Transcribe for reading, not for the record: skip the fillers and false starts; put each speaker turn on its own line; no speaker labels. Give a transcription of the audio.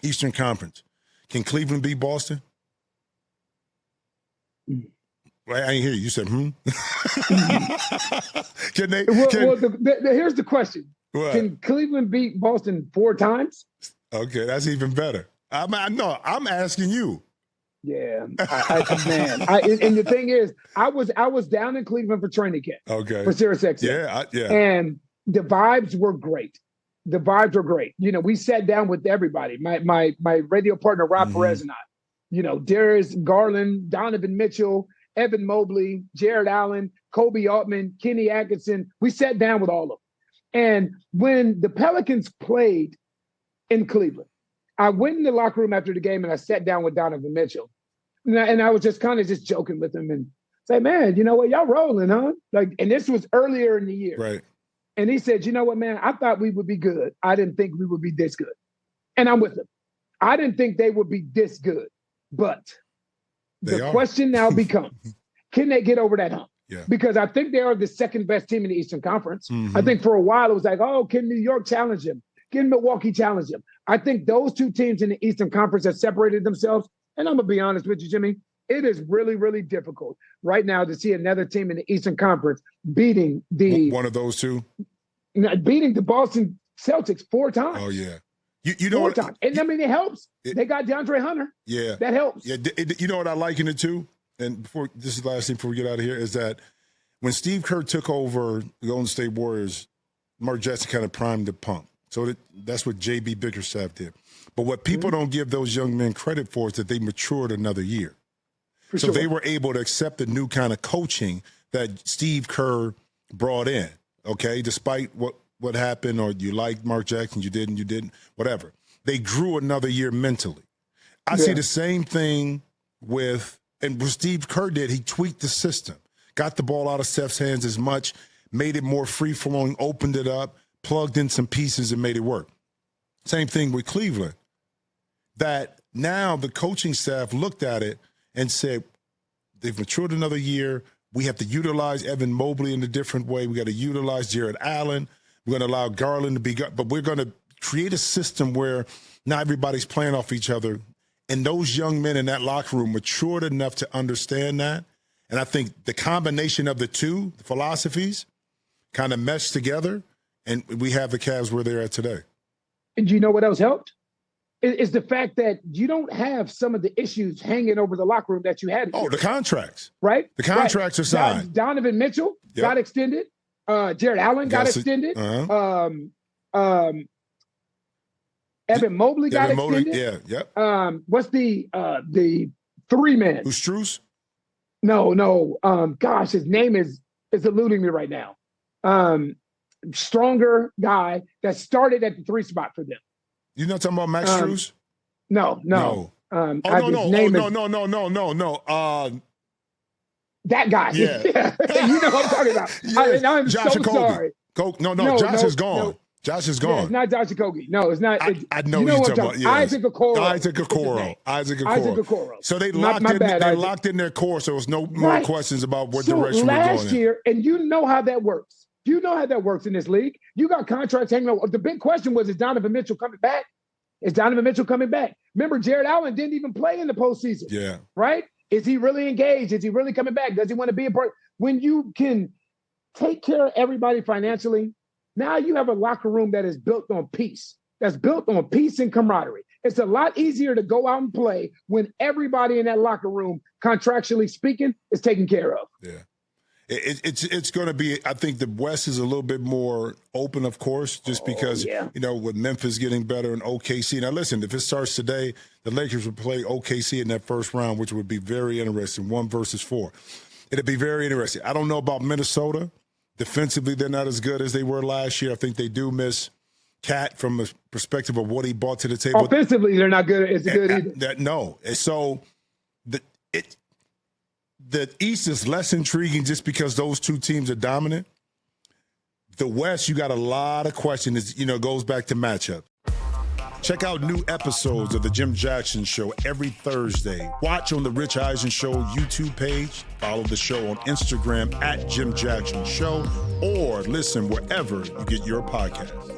Eastern Conference. Can Cleveland beat Boston? Well, I ain't hear you. You said, Can they?
Here's the question.
What?
Can Cleveland beat Boston 4 times?
Okay, that's even better. I'm asking you.
Yeah, and the thing is, I was down in Cleveland for training camp.
Okay.
For SiriusXM.
Yeah.
And the vibes were great. We sat down with everybody. My radio partner Rob Perez and I. Darius Garland, Donovan Mitchell, Evan Mobley, Jared Allen, Kobe Altman, Kenny Atkinson. We sat down with all of them. And when the Pelicans played in Cleveland, I went in the locker room after the game and I sat down with Donovan Mitchell. And I was just kind of just joking with him and say, man, you know what, y'all rolling, huh? And this was earlier in the year.
Right.
And he said, you know what, man, I thought we would be good. I didn't think we would be this good. And I'm with him. I didn't think they would be this good. But the question now becomes, can they get over that hump?
Yeah.
Because I think they are the second best team in the Eastern Conference. I think for a while it was like, oh, can New York challenge them? Can Milwaukee challenge them? I think those two teams in the Eastern Conference have separated themselves. And I'm going to be honest with you, Jimmy, it is really, really difficult right now to see another team in the Eastern Conference beating
one of those two?
Beating the Boston Celtics 4 times.
Oh, yeah. You know
4 times. And it helps. They got DeAndre Hunter.
Yeah.
That helps.
Yeah. You know what I liken it to? And this is the last thing before we get out of here, is that when Steve Kerr took over the Golden State Warriors, Mark Jackson kind of primed the pump. So that's what J.B. Bickerstaff did. But what people don't give those young men credit for is that they matured another year. So they were able to accept the new kind of coaching that Steve Kerr brought in, okay? Despite what happened, or you liked Mark Jackson, you didn't, whatever. They grew another year mentally. I see the same thing and what Steve Kerr did, he tweaked the system, got the ball out of Steph's hands as much, made it more free-flowing, opened it up, plugged in some pieces and made it work. Same thing with Cleveland. That now the coaching staff looked at it and said, they've matured another year. We have to utilize Evan Mobley in a different way. We got to utilize Jared Allen. We're going to allow Garland to be, but we're going to create a system where not everybody's playing off each other. And those young men in that locker room matured enough to understand that. And I think the combination of the two philosophies kind of meshed together, and we have the Cavs where they're at today.
And do you know what else helped? Is the fact that you don't have some of the issues hanging over the locker room that you had.
Oh, the contracts.
Right?
The contracts are signed.
Donovan Mitchell got extended. Jared Allen got extended. Evan Mobley got extended. What's the 3-man?
Who's Strus?
No. Gosh, his name is eluding me right now. Stronger guy that started at the 3 spot for them.
You're not talking about Max Strus?
No.
No.
No. That guy.
Yeah.
You know what I'm talking about.
Yeah.
I'm
Josh
so sorry.
Josh is gone.
No.
Josh is gone.
Yeah, it's not Josh Okogie. No, it's not.
I know you're talking about. Yes.
Isaac Okoro.
Isaac Okoro. So they locked in their core, so there's no more questions about what direction we're going in.
Last year, and you know how that works. You know how that works in this league. You got contracts hanging over. The big question was, is Donovan Mitchell coming back? Remember, Jared Allen didn't even play in the postseason.
Yeah.
Right? Is he really engaged? Is he really coming back? Does he want to be a part? When you can take care of everybody financially, now you have a locker room that is built on peace. That's built on peace and camaraderie. It's a lot easier to go out and play when everybody in that locker room, contractually speaking, is taken care of.
Yeah. It's going to be, I think the West is a little bit more open, of course, just because, with Memphis getting better and OKC. Now, listen, if it starts today, the Lakers would play OKC in that first round, which would be very interesting, 1 versus 4. It'd be very interesting. I don't know about Minnesota. Defensively, they're not as good as they were last year. I think they do miss Cat from a perspective of what he brought to the table.
Offensively, they're not good. It's good either.
No. So the East is less intriguing just because those two teams are dominant. The West, you got a lot of questions. It goes back to matchup. Check out new episodes of The Jim Jackson Show every Thursday. Watch on The Rich Eisen Show YouTube page. Follow the show on Instagram @Jim Jackson Show, or listen wherever you get your podcasts.